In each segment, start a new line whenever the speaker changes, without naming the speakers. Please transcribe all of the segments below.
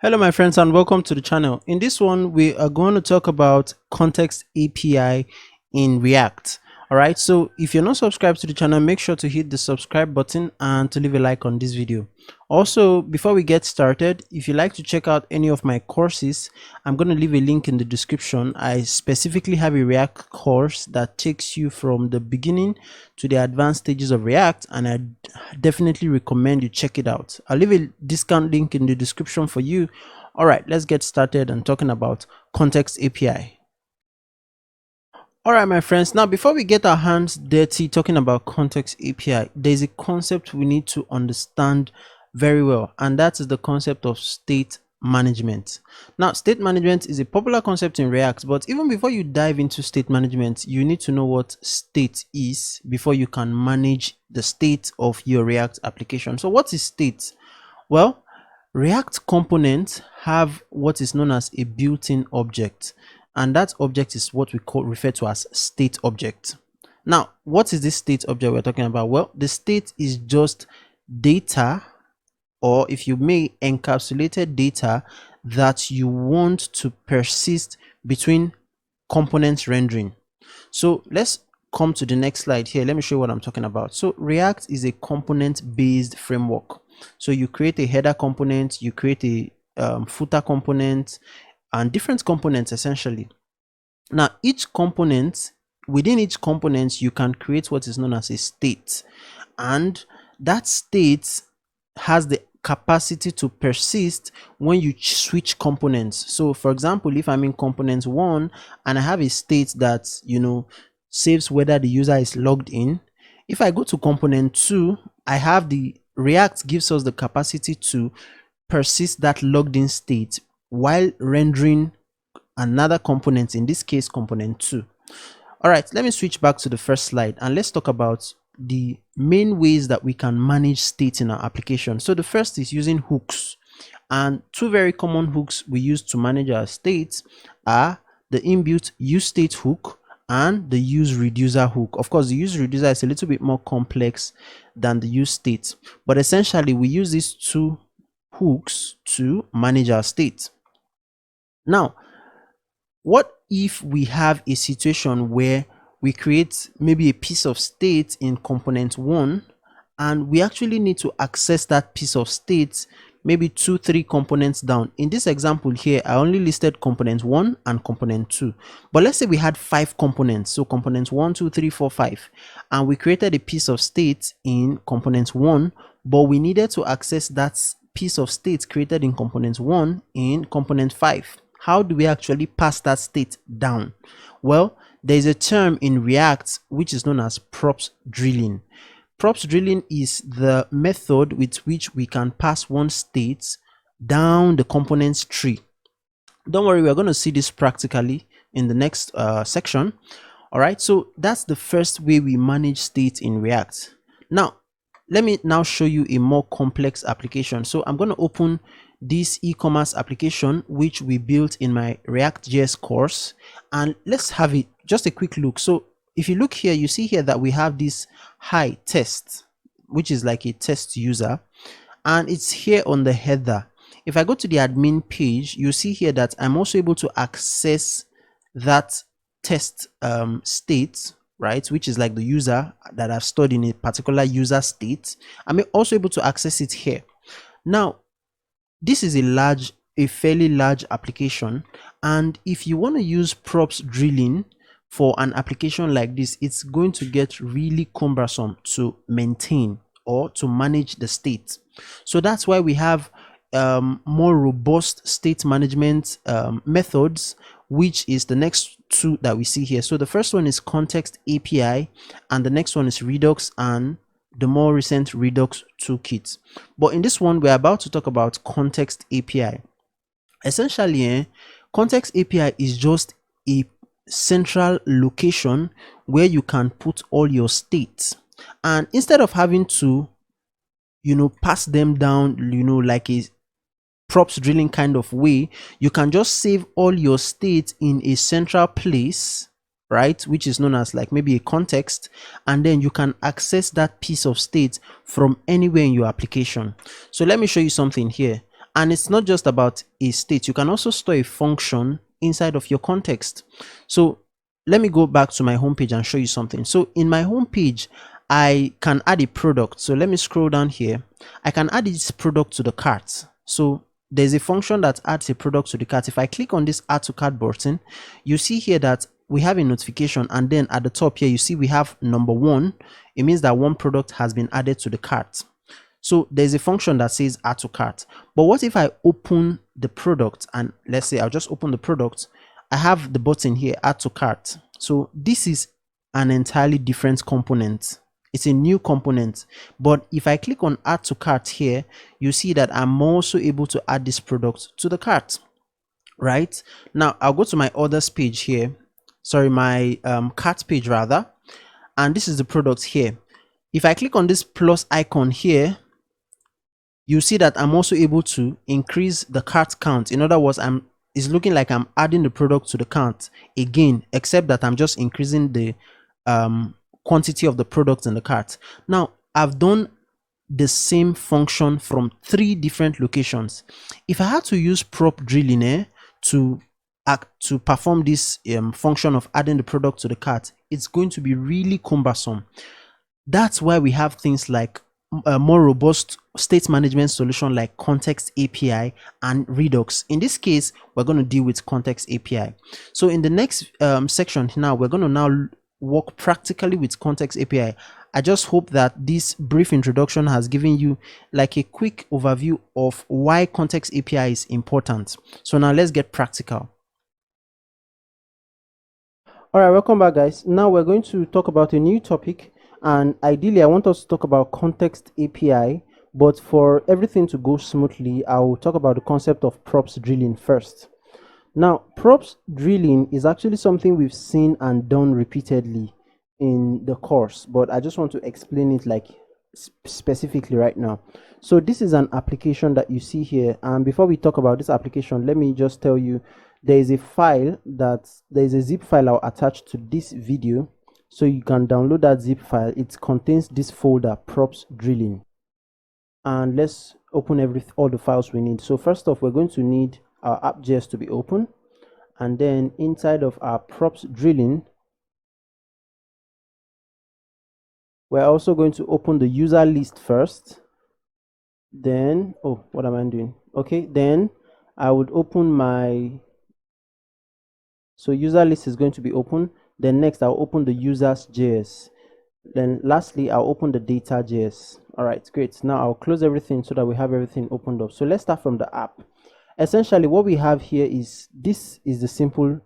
Hello my friends and welcome to the channel. In this one we are going to talk about context API in React. Alright, so if you're not subscribed to the channel, make sure to hit the subscribe button and to leave a like on this video. Also, before we get started, if you like to check out any of my courses, I'm going to leave a link in the description. I specifically have a React course that takes you from the beginning to the advanced stages of React, and I definitely recommend you check it out. I'll leave a discount link in the description for you. All right, let's get started and talking about context API. All right, my friends, now before we get our hands dirty talking about context API, there's a concept we need to understand very well, and that is the concept of state management. Now, state management is a popular concept in React, but even before you dive into state management, you need to know what state is before you can manage the state of your React application. So what is state? Well, React components have what is known as a built-in object, and that object is what we refer to as state object. Now, what is this state object we're talking about? Well, the state is just data, or if you may, encapsulated data that you want to persist between components rendering. So let's come to the next slide here. Let me show you what I'm talking about. So React is a component based framework. So you create a header component, you create a footer component, and different components essentially. Now within each component you can create what is known as a state, and that state has the capacity to persist when you switch components. So for example, if I'm in component 1 and I have a state that saves whether the user is logged in, if I go to component 2, I have the React gives us the capacity to persist that logged in state while rendering another component, in this case component 2. All right, let me switch back to the first slide and let's talk about the main ways that we can manage state in our application. So the first is using hooks, and two very common hooks we use to manage our states are the inbuilt useState hook and the useReducer hook. Of course, the useReducer is a little bit more complex than the useState, but essentially we use these two hooks to manage our state. Now, what if we have a situation where we create maybe a piece of state in component 1 and we actually need to access that piece of state maybe 2-3 components down? In this example here, I only listed component 1 and component 2, but let's say we had 5 components, so components 1, 2, 3, 4, 5, and we created a piece of state in component 1, but we needed to access that piece of state created in component 1 in component 5. How do we actually pass that state down? Well, there's a term in React which is known as props drilling. Props drilling is the method with which we can pass one state down the components tree. Don't worry, we're going to see this practically in the next section. All right, so that's the first way we manage state in React. Now, let me now show you a more complex application. So I'm going to open this e-commerce application which we built in my React.js course, and let's have it just a quick look. So if you look here, you see here that we have this hi test, which is like a test user, and it's here on the header. If I go to the admin page, you see here that I'm also able to access that test state, right, which is like the user that I've stored in a particular user state. I'm also able to access it here. Now, this is a fairly large application, and if you want to use props drilling for an application like this, it's going to get really cumbersome to maintain or to manage the state. So that's why we have more robust state management methods, which is the next two that we see here. So the first one is context API, and the next one is Redux, and the more recent Redux toolkit. But in this one, we're about to talk about context API. Essentially, context API is just a central location where you can put all your states, and instead of having to pass them down like a props drilling kind of way, you can just save all your states in a central place, right, which is known as like maybe a context, and then you can access that piece of state from anywhere in your application. So let me show you something here. And it's not just about a state. You can also store a function inside of your context. So let me go back to my homepage and show you something. So in my homepage, I can add a product. So let me scroll down here. I can add this product to the cart. So there's a function that adds a product to the cart. If I click on this add to cart button, you see here that we have a notification, and then at the top here you see we have number 1. It means that one product has been added to the cart. So there's a function that says add to cart. But what if I open the product, and let's say I'll just open the product, I have the button here, add to cart. So this is an entirely different component. It's a new component. But if I click on add to cart here, you see that I'm also able to add this product to the cart. Right now, I'll go to my orders page here. Sorry, my cart page rather. And this is the product here. If I click on this plus icon here, you see that I'm also able to increase the cart count. In other words, it's looking like I'm adding the product to the cart again, except that I'm just increasing the quantity of the product in the cart. Now, I've done the same function from 3 different locations. If I had to use prop drilling to perform this function of adding the product to the cart, it's going to be really cumbersome. That's why we have things like a more robust state management solution like Context API and Redux. In this case, we're going to deal with Context API. So in the next section now, we're going to now work practically with Context API. I just hope that this brief introduction has given you like a quick overview of why Context API is important. So now let's get practical. All right, welcome back, guys. Now we're going to talk about a new topic, and ideally I want us to talk about Context API, but for everything to go smoothly, I'll talk about the concept of props drilling first. Now, props drilling is actually something we've seen and done repeatedly in the course, but I just want to explain it like specifically right now. So this is an application that you see here, and before we talk about this application, let me just tell you there is a zip file I'll attach to this video, so you can download that zip file. It contains this folder, props drilling, and let's open all the files we need. So first off, we're going to need our app.js to be open, and then inside of our props drilling, we're also going to open the user list first. Then, oh, what am I doing? Okay, then I would open so user list is going to be open. Then next I'll open the users.js. Then lastly, I'll open the data.js. All right, great. Now I'll close everything so that we have everything opened up. So let's start from the app. Essentially, what we have here is the simple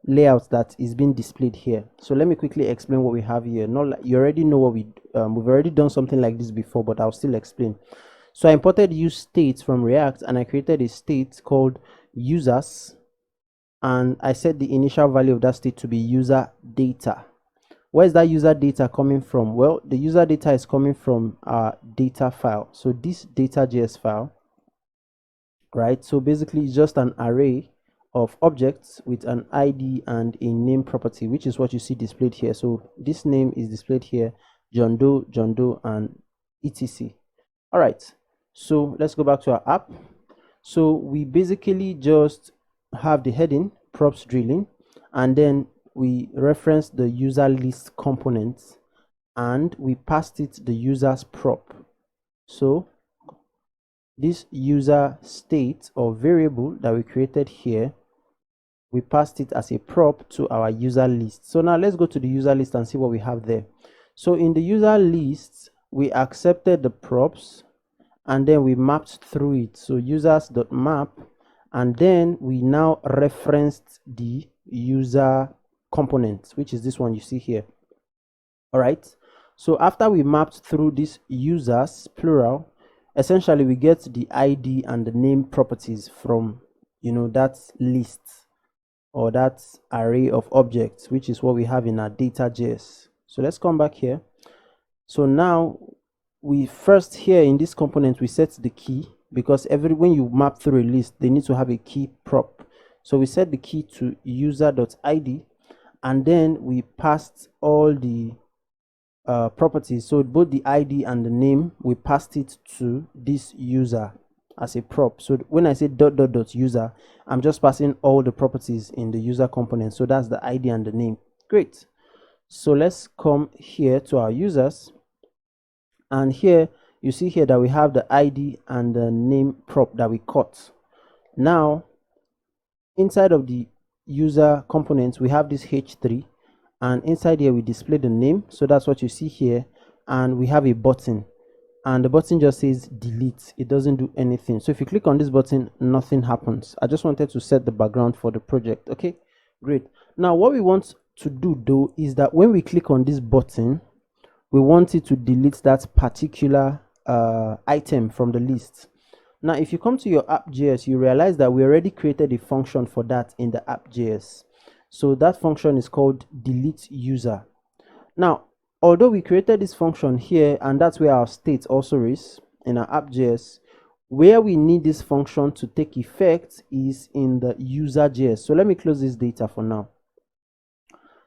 layout that is being displayed here. So let me quickly explain what we have here. Not like you already know what we've already done something like this before, but I'll still explain. So I imported use states from React, and I created a state called users, and I set the initial value of that state to be user data. Where is that user data coming from? Well, the user data is coming from our data file. So this data.js file, right? So basically it's just an array of objects with an ID and a name property, which is what you see displayed here. So this name is displayed here, John Doe, and etc. All right, so let's go back to our app. So we basically just have the heading props drilling, and then we reference the user list components, and we passed it the user's prop. So this user state or variable that we created here, we passed it as a prop to our user list. So now let's go to the user list and see what we have there. So in the user list, we accepted the props, and then we mapped through it. So users.map, and then we now referenced the user component, which is this one you see here. All right, so after we mapped through these users, plural, essentially we get the ID and the name properties from that list or that array of objects, which is what we have in our data.js. So let's come back here. So now we first here in this component we set the key, because when you map through a list, they need to have a key prop. So we set the key to user.id, and then we passed all the properties. So both the ID and the name, we passed it to this user as a prop. So when I say dot dot dot user, I'm just passing all the properties in the user component. So that's the ID and the name. Great. So let's come here to our users, and here you see here that we have the ID and the name prop that we cut. Now inside of the user components we have this h3, and inside here we display the name, so that's what you see here, and we have a button, and the button just says delete. It doesn't do anything. So if you click on this button, nothing happens. I just wanted to set the background for the project. Okay, great. Now what we want to do though is that when we click on this button, we want it to delete that particular item from the list. Now if you come to your app.js, you realize that we already created a function for that in the app.js. So that function is called delete user. Now although we created this function here, and that's where our state also is in our app.js, where we need this function to take effect is in the user.js. So let me close this data for now.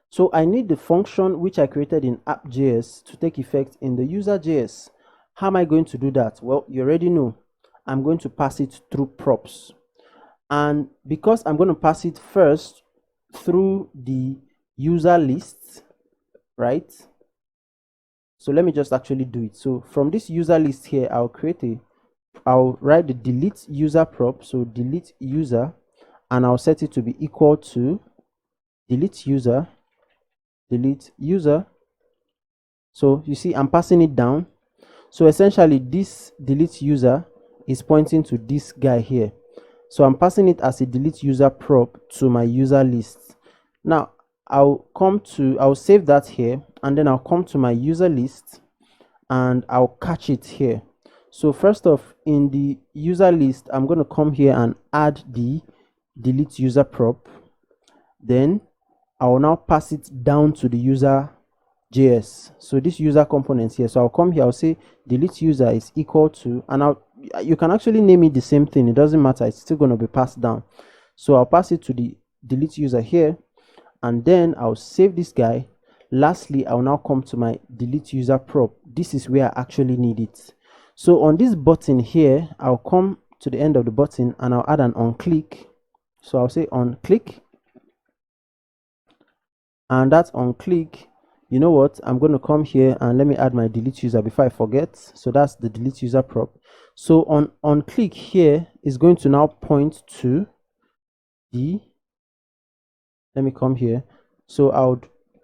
So I need the function which I created in app.js to take effect in the user.js. How am I going to do that? Well, you already know. I'm going to pass it through props. And because I'm going to pass it first through the user list, right? So let me just actually do it. So from this user list here, I'll write the delete user prop. So delete user, and I'll set it to be equal to delete user. So you see I'm passing it down. So essentially this delete user is pointing to this guy here. So I'm passing it as a delete user prop to my user list. Now I'll save that here, and then I'll come to my user list and I'll catch it here. So first off, in the user list, I'm going to come here and add the delete user prop. Then I will now pass it down to the user.js. So this user component here. So I'll come here, I'll say delete user is equal to, and you can actually name it the same thing. It doesn't matter. It's still going to be passed down. So I'll pass it to the delete user here, and then I'll save this guy. Lastly, I'll now come to my delete user prop. This is where I actually need it. So on this button here, I'll come to the end of the button and I'll add an on click. So I'll say on click, and that's on click. You know what, I'm going to come here and let me add my delete user before I forget. So that's the delete user prop. So on click here is going to now point to the, let me come here. So I'll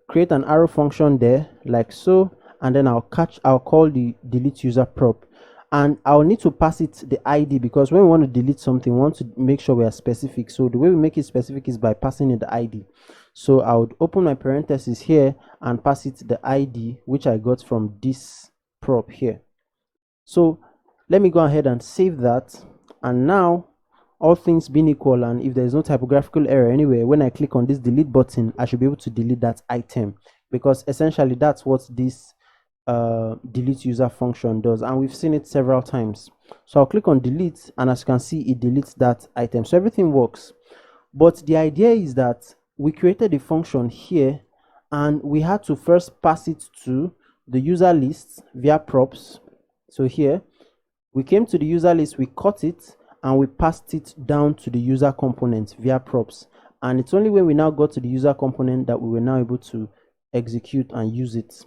create an arrow function there like so, and then I'll call the delete user prop, and I'll need to pass it the ID, because when we want to delete something, we want to make sure we are specific. So the way we make it specific is by passing it the ID. So I would open my parentheses here and pass it the ID which I got from this prop here. So let me go ahead and save that, and now all things being equal, and if there is no typographical error anywhere, when I click on this delete button, I should be able to delete that item, because essentially that's what this delete user function does, and we've seen it several times. So I'll click on delete, and as you can see, it deletes that item. So everything works. But the idea is that we created a function here, and we had to first pass it to the user list via props. So here we came to the user list, we cut it, and we passed it down to the user component via props. And it's only when we now got to the user component that we were now able to execute and use it.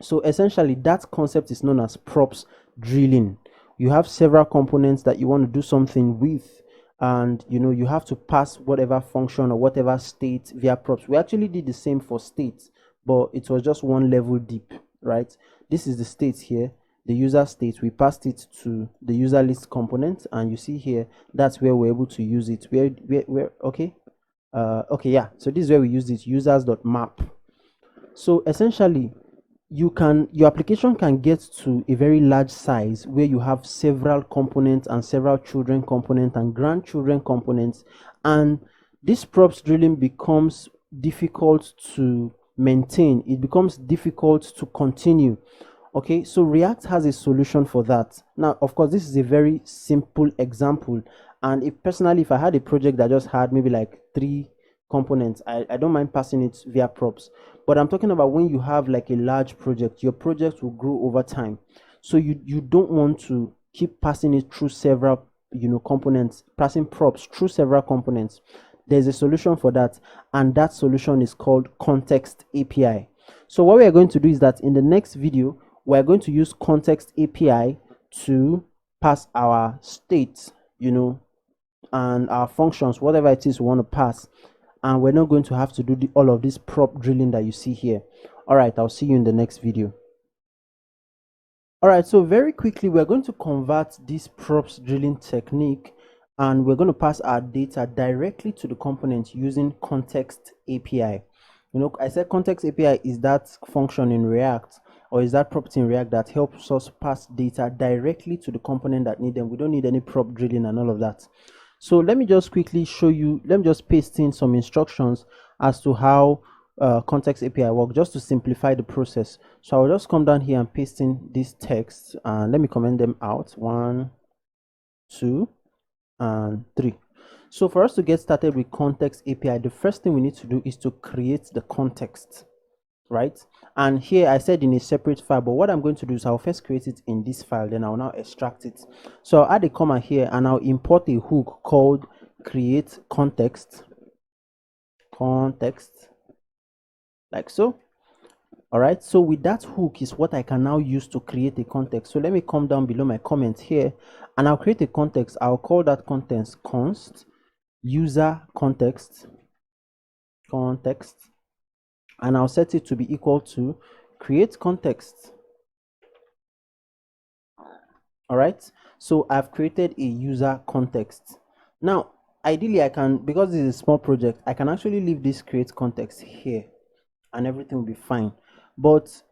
So essentially that concept is known as props drilling. You have several components that you want to do something with, and you have to pass whatever function or whatever state via props. We actually did the same for state, but it was just one level deep, right? This is the state here, the user state. We passed it to the user list component, and you see here that's where we're able to use it. Okay, yeah, so this is where we use it, users.map. So essentially your application can get to a very large size where you have several components and several children components and grandchildren components, and this props drilling becomes difficult to maintain. It becomes difficult to continue. Okay, so React has a solution for that. Now, of course, this is a very simple example, and if I had a project that just had maybe like 3 components, I don't mind passing it via props. But I'm talking about when you have like a large project, your project will grow over time. So you don't want to keep passing it through several components, passing props through several components. There's a solution for that, and that solution is called Context API. So what we are going to do is that in the next video, we're going to use Context API to pass our state, and our functions, whatever it is we want to pass, and we're not going to have to do all of this prop drilling that you see here. All right, I'll see you in the next video. All right, so very quickly, we're going to convert this props drilling technique, and we're going to pass our data directly to the component using Context API. I said Context API is that function in React, or is that property in React that helps us pass data directly to the component that need them. We don't need any prop drilling and all of that. So let me just quickly show you, let me just paste in some instructions as to how Context API work, just to simplify the process. So I'll just come down here and paste in this text, and let me comment them out. 1, 2, and 3. So for us to get started with Context API, the first thing we need to do is to create the context, right? And here I said in a separate file, but what I'm going to do is I'll first create it in this file, then I'll now extract it. So I'll add a comma here, and I'll import a hook called create context, like so. All right, so with that hook is what I can now use to create a context. So let me come down below my comment here, and I'll create a context. I'll call that context const user context, and I'll set it to be equal to create context. All right, so I've created a user context. Now ideally I can, because this is a small project, I can actually leave this create context here and everything will be fine. But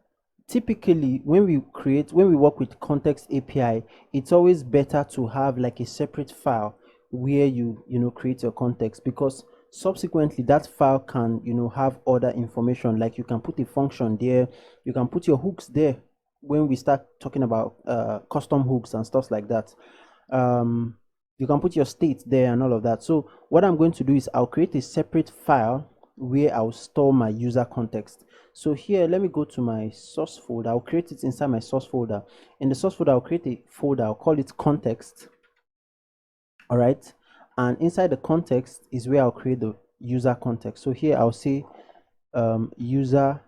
typically when we work with Context API, it's always better to have like a separate file where you create your context, because subsequently that file can have other information, like you can put a function there, you can put your hooks there when we start talking about custom hooks and stuff like that. You can put your state there and all of that. So what I'm going to do is I'll create a separate file where I'll store my user context. So here, let me go to my source folder. I'll create it inside my source folder. In the source folder, I'll create a folder. I'll call it context. All right, and inside the context is where I'll create the user context. So here I'll say user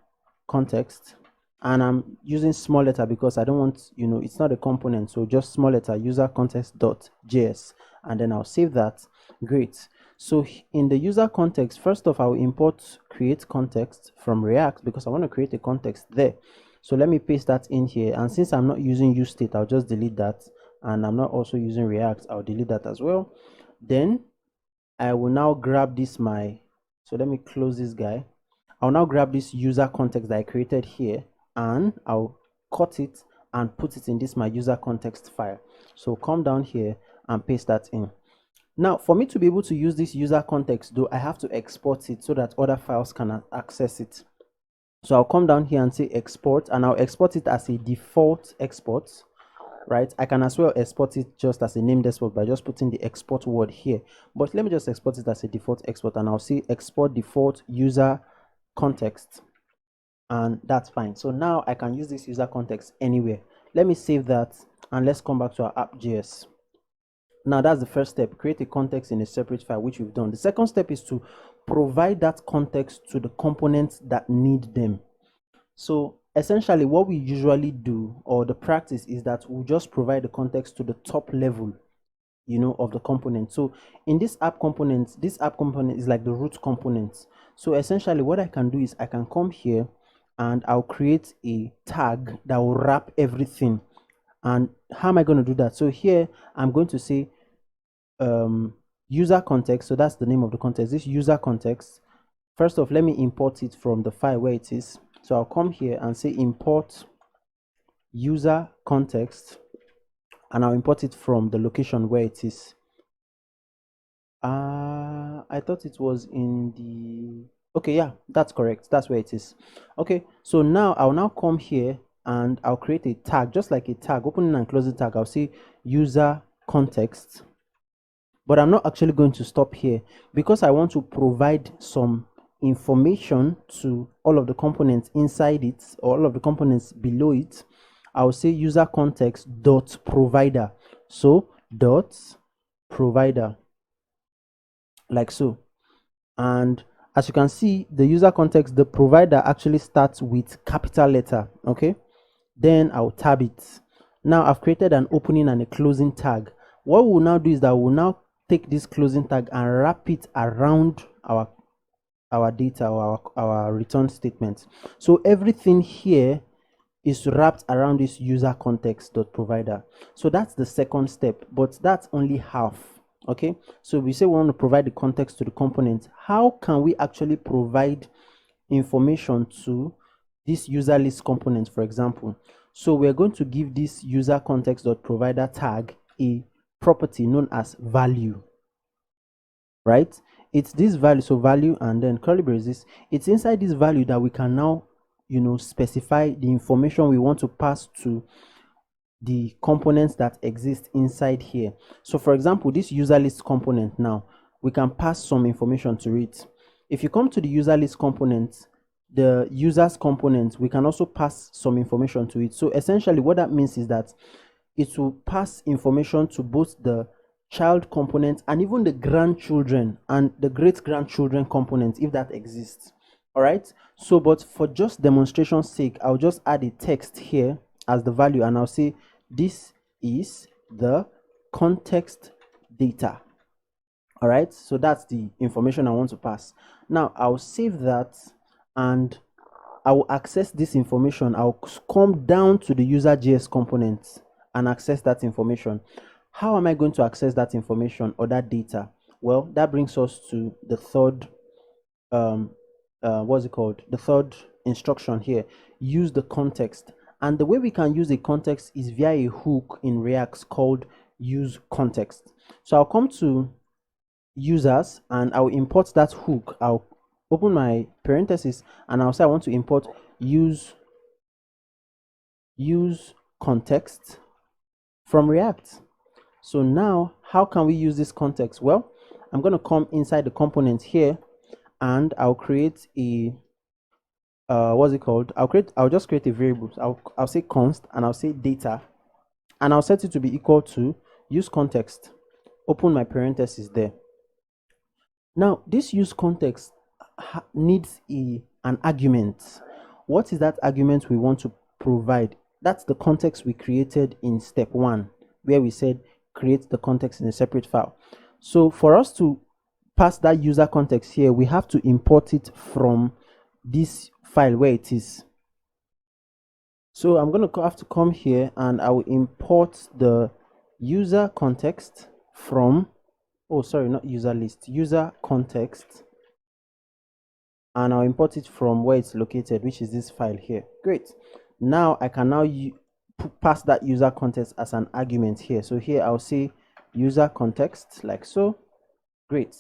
context, and I'm using small letter because I don't want, it's not a component, so just small letter user context.js, and then I'll save that. Great. So in the user context, first off, I'll import create context from React because I want to create a context there. So let me paste that in here, and since I'm not using useState, I'll just delete that, and I'm not also using React, I'll delete that as well. Then I will now grab this so let me close this guy. I'll now grab this user context that I created here, and I'll cut it and put it in this my user context file. So come down here and paste that in. Now for me to be able to use this user context though, I have to export it so that other files can access it. So I'll come down here and say export, and I'll export it as a default export, right? I can as well export it just as a named export by just putting the export word here, but let me just export it as a default export, and I'll say export default user context, and that's fine. So now I can use this user context anywhere. Let me save that, and let's come back to our app.js. Now that's the first step, create a context in a separate file, which we've done. The second step is to provide that context to the components that need them. So essentially what we usually do, or the practice, is that we'll just provide the context to the top level of the component. So in this app component is like the root component. So essentially what I can do is I can come here and I'll create a tag that will wrap everything. And how am I going to do that? So here I'm going to say user context. So that's the name of the context, this user context. First off, let me import it from the file where it is. So I'll come here and say import user context, and I'll import it from the location where it is. I thought it was in the, okay, yeah, that's correct, that's where it is. Okay, so now I'll now come here and I'll create a tag, just like a tag, opening and closing tag. I'll say user context, but I'm not actually going to stop here because I want to provide some information to all of the components inside it, or all of the components below it. I'll say user context dot provider. So dot provider, like so. And as you can see, the user context, the provider actually starts with capital letter. Okay, then I'll tab it. Now I've created an opening and a closing tag. What we'll now do is that we'll now take this closing tag and wrap it around our data or our return statement. So everything here is wrapped around this user context dot provider. So that's the second step, but that's only half. Okay, so we say we want to provide the context to the component. How can we actually provide information to this user list component, for example? So we're going to give this user context dot provider tag a property known as value, right? It's this value, so value and then curly braces. It's inside this value that we can now, specify the information we want to pass to the components that exist inside here. So for example, this user list component, now we can pass some information to it. If you come to the user list component, the users component, we can also pass some information to it. So essentially what that means is that it will pass information to both the child component and even the grandchildren and the great grandchildren component, if that exists. All right, so but for just demonstration's sake, I'll just add a text here as the value, and I'll say this is the context data. All right, so that's the information I want to pass. Now I'll save that and I will access this information. I'll come down to the user.js component and access that information. How am I going to access that information or that data? Well, that brings us to the third what's it called, the third instruction here. Use the context. And the way we can use a context is via a hook in React called use context. So I'll come to users and I'll import that hook. I'll open my parenthesis and I'll say I want to import use context from React. So now how can we use this context? Well, I'm going to come inside the component here and I'll create a I'll just create a variable. I'll say const and I'll say data and I'll set it to be equal to use context. Open my parenthesis there. Now this use context needs an argument. What is that argument we want to provide? That's the context we created in step 1, where we said create the context in a separate file. So for us to pass that user context here, we have to import it from this file where it is. So I'm going to have to come here and I will import the user context from, oh sorry, not user list, user context, and I'll import it from where it's located, which is this file here. Great. Now I can now pass that user context as an argument here. So here I'll say user context like so. Great.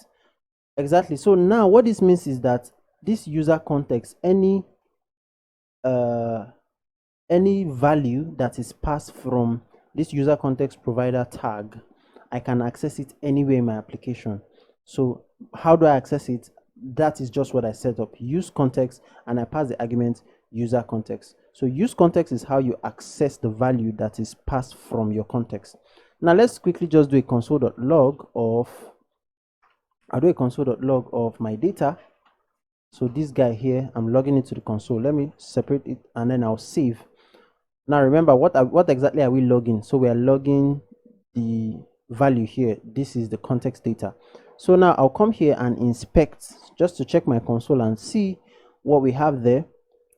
Exactly. So now what this means is that this user context, any value that is passed from this user context provider tag, I can access it anywhere in my application. So how do I access it? That is just what I set up. Use context and I pass the argument user context. So use context is how you access the value that is passed from your context. Now let's quickly just do a console.log of my data. So this guy here, I'm logging into the console. Let me separate it and then I'll save. Now remember, what exactly are we logging? So we are logging the value here. This is the context data. So now I'll come here and inspect just to check my console and see what we have there.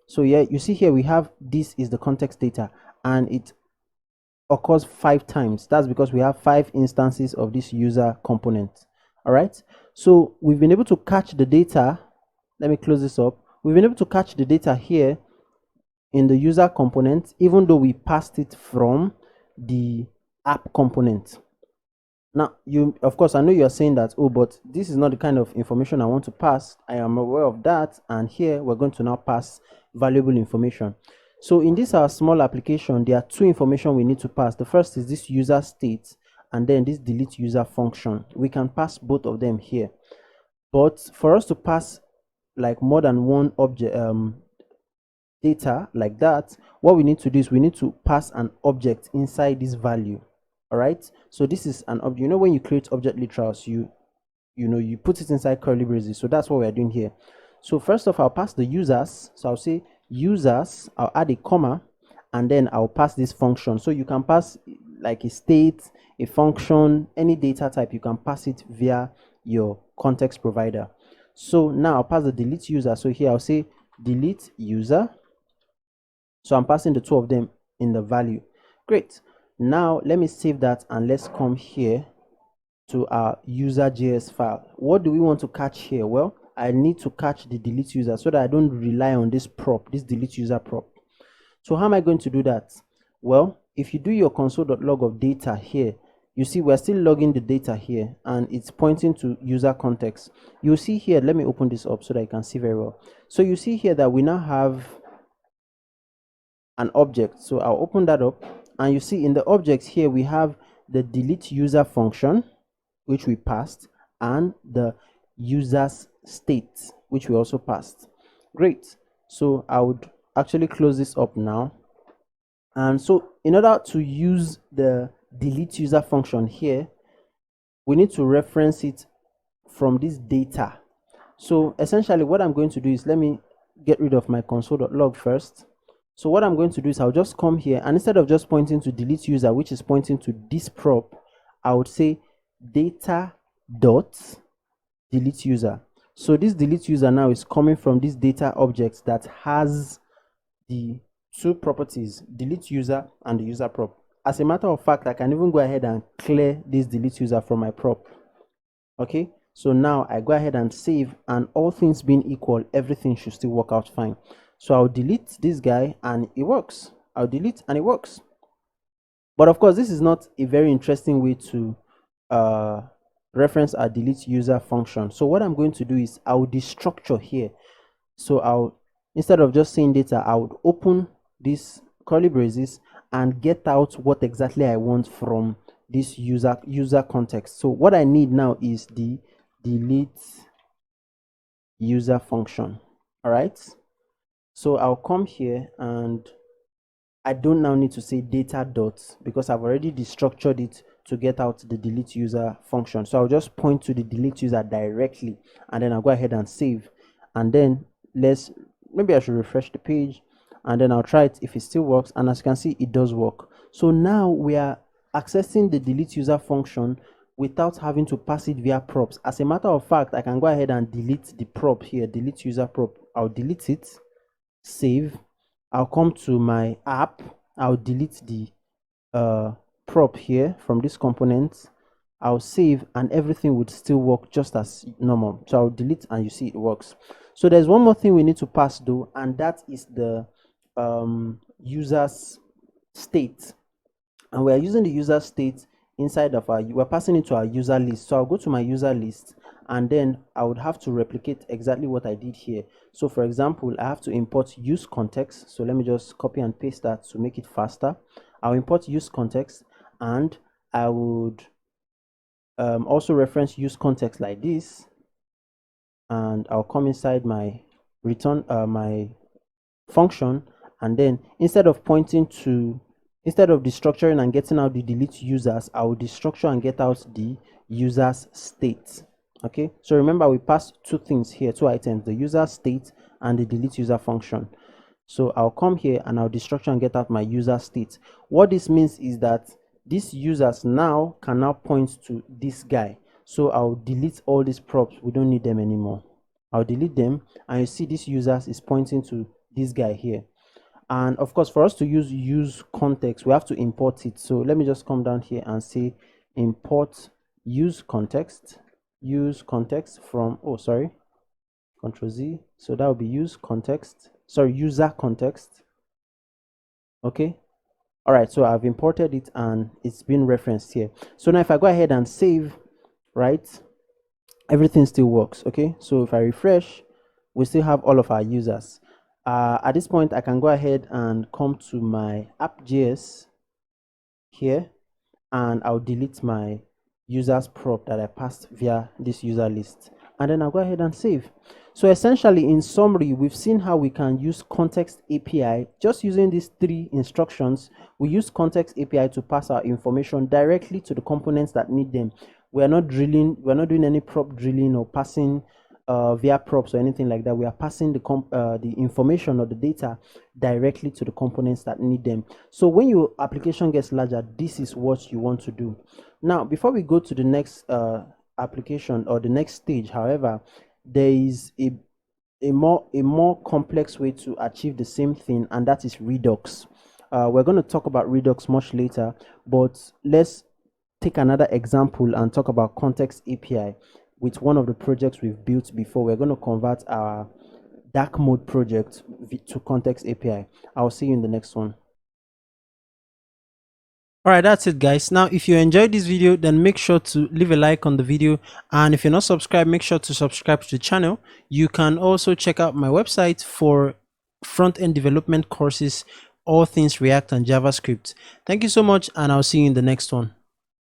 So yeah, you see here we have this is the context data and it occurs 5 times. That's because we have 5 instances of this user component. All right, so we've been able to catch the data. Let me close this up. We've been able to catch the data here in the user component, even though we passed it from the app component. Now, of course, I know you're saying that, oh, but this is not the kind of information I want to pass. I am aware of that. And here we're going to now pass valuable information. So in this our small application, there are 2 information we need to pass. The first is this user state and then this delete user function. We can pass both of them here. But for us to pass like more than one object data like that, what we need to do is we need to pass an object inside this value. All right, so this is an object. You know, when you create object literals, you put it inside curly braces. So that's what we're doing here. So first off, I'll pass the users. So I'll say users, I'll add a comma, and then I'll pass this function. So you can pass like a state, a function, any data type, you can pass it via your context provider. So now I'll pass the delete user. So here I'll say delete user. So I'm passing the two of them in the value. Great. Now let me save that and let's come here to our user.js file. What do we want to catch here? Well, I need to catch the delete user so that I don't rely on this prop, this delete user prop. So how am I going to do that? Well, if you do your console.log of data here, you see we're still logging the data here and it's pointing to user context. You'll see here, let me open this up so that you can see very well. So you see here that we now have an object. So I'll open that up and you see in the object here we have the delete user function, which we passed, and the user's state, which we also passed. Great. So I would actually close this up now. And so in order to use the delete user function here, we need to reference it from this data. So essentially what I'm going to do is, let me get rid of my console.log first. So what I'm going to do is I'll just come here and instead of just pointing to delete user, which is pointing to this prop, I would say data dot delete user. So this delete user now is coming from this data object that has the two properties, delete user and the user prop. As a matter of fact, I can even go ahead and clear this delete user from my prop. Okay, so now I go ahead and save, and all things being equal, everything should still work out fine. So I'll delete this guy and it works. I'll delete and it works. But of course, this is not a very interesting way to reference our delete user function. So what I'm going to do is I'll destructure here. So I'll, instead of just saying data, I would open this curly braces and get out what exactly I want from this user context. So what I need now is the delete user function. All right, so I'll come here and I don't now need to say data dot because I've already destructured it to get out the delete user function. So I'll just point to the delete user directly and then I'll go ahead and save, and then maybe I should refresh the page and then I'll try it if it still works, and as you can see, it does work. So now we are accessing the delete user function without having to pass it via props. As a matter of fact, I can go ahead and delete the prop here, delete user prop. I'll delete it, save. I'll come to my app, I'll delete the prop here from this component, I'll save, and everything would still work just as normal. So I'll delete and you see it works. So there's one more thing we need to pass though, and that is the user's state. And we're using the user state inside of we're passing it to our user list. So I'll go to my user list and then I would have to replicate exactly what I did here. So for example, I have to import use context. So let me just copy and paste that to make it faster. I'll import use context and I would also reference use context like this, and I'll come inside my return my function, and then instead of destructuring and getting out the delete users, I will destructure and get out the user's state. Okay, so remember we passed two things here, two items, the user state and the delete user function. So I'll come here and I'll destructure and get out my user state. What this means is that these users now can now point to this guy. So I'll delete all these props, we don't need them anymore. I'll delete them, and you see this users is pointing to this guy here. And of course, for us to use context, we have to import it. So let me just come down here and say import use context from, oh sorry, Control Z. So that will be user context. Okay, all right, so I've imported it and it's been referenced here. So now if I go ahead and save, right, everything still works. Okay, so if I refresh, we still have all of our users. At this point, I can go ahead and come to my app.js here, and I'll delete my users prop that I passed via this user list. and then I'll go ahead and save. So essentially, in summary, we've seen how we can use context API. Just using these three instructions, we use context API to pass our information directly to the components that need them. We're not doing any prop drilling or passing via props or anything like that. We are passing the information or the data directly to the components that need them. So when your application gets larger, this is what you want to do. Now, before we go to the next application or the next stage, however, there is a more complex way to achieve the same thing, and that is Redux. We're going to talk about Redux much later, but let's take another example and talk about context API with one of the projects we've built before. We're going to convert our dark mode project to context API. I'll see you in the next one. All right, that's it, guys. Now, if you enjoyed this video, then make sure to leave a like on the video, and if you're not subscribed, make sure to subscribe to the channel. You can also check out my website for front-end development courses, all things React and JavaScript. Thank you so much, and I'll see you in the next one.